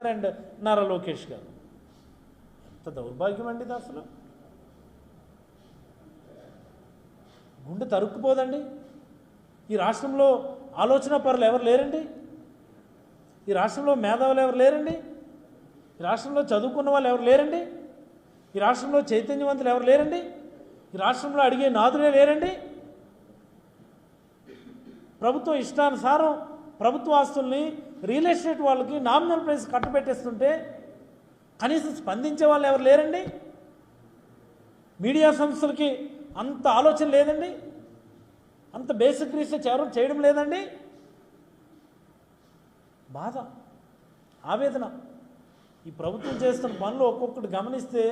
And Nara Lokesh గారు. ఎంత దౌర్భాగ్యం అండి ఇది అసలు. గుండె తరుక్కుపోదండి. ఈ రాష్ట్రంలో ఆలోచన పరులు ఎవరు లేరండి? ఈ రాష్ట్రంలో మేధావులు ఎవరు లేరండి? ఈ రాష్ట్రంలో చదువుకున్న వాళ్ళు ఎవరు లేరండి? ఈ రాష్ట్రంలో చైతన్యవంతులు ఎవరు లేరండి? ఈ రాష్ట్రంలో అడిగే నాదులే లేరండి? ప్రభుత్వం ఇష్టానుసారం ప్రభుత్వ ఆస్తుల్ని రియల్ ఎస్టేట్ వాళ్ళకి నామినల్ ప్రైస్ కట్టబెట్టేస్తుంటే కనీసం స్పందించే వాళ్ళు ఎవరు లేరండి? మీడియా సంస్థలకి అంత ఆలోచన లేదండి? అంత బేసిక్ రీసెర్చ్ ఎవరు చేయడం లేదండి? బాధ, ఆవేదన. ఈ ప్రభుత్వం చేస్తున్న పనులు ఒక్కొక్కటి గమనిస్తే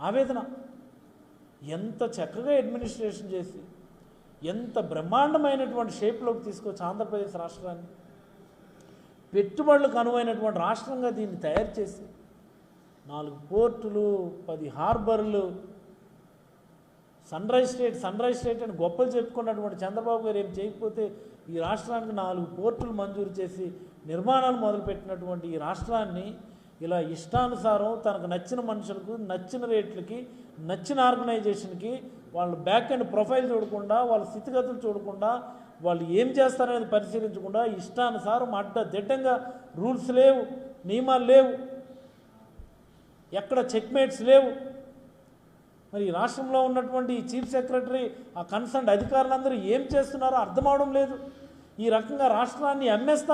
ఆవేదన. ఎంత చక్కగా అడ్మినిస్ట్రేషన్ చేసి ఎంత బ్రహ్మాండమైనటువంటి షేప్లోకి తీసుకొచ్చి ఆంధ్రప్రదేశ్ రాష్ట్రాన్ని పెట్టుబడులకు అనువైనటువంటి రాష్ట్రంగా దీన్ని తయారు చేసి 4 పోర్టులు, 10 హార్బర్లు, సన్ రైజ్ స్టేట్ అని గొప్పలు చెప్పుకున్నటువంటి చంద్రబాబు గారు ఏం చేయకపోతే ఈ రాష్ట్రానికి 4 పోర్టులు మంజూరు చేసి నిర్మాణాలు మొదలుపెట్టినటువంటి ఈ రాష్ట్రాన్ని ఇలా ఇష్టానుసారం తనకు నచ్చిన మనుషులకు నచ్చిన రేట్లకి నచ్చిన ఆర్గనైజేషన్కి వాళ్ళ బ్యాక్ అండ్ ప్రొఫైల్ చూడకుండా వాళ్ళ స్థితిగతులు చూడకుండా వాళ్ళు ఏం చేస్తారనేది పరిశీలించకుండా ఇష్టానుసారం అడ్డదిడ్డంగా రూల్స్ లేవు, నియమాలు లేవు, ఎక్కడ చెక్మేట్స్ లేవు. మరి ఈ రాష్ట్రంలో ఉన్నటువంటి చీఫ్ సెక్రటరీ ఆ కన్సర్న్ అధికారులందరూ ఏం చేస్తున్నారో అర్థం అవడం లేదు. ఈ రకంగా రాష్ట్రాన్ని అమ్మేస్తూ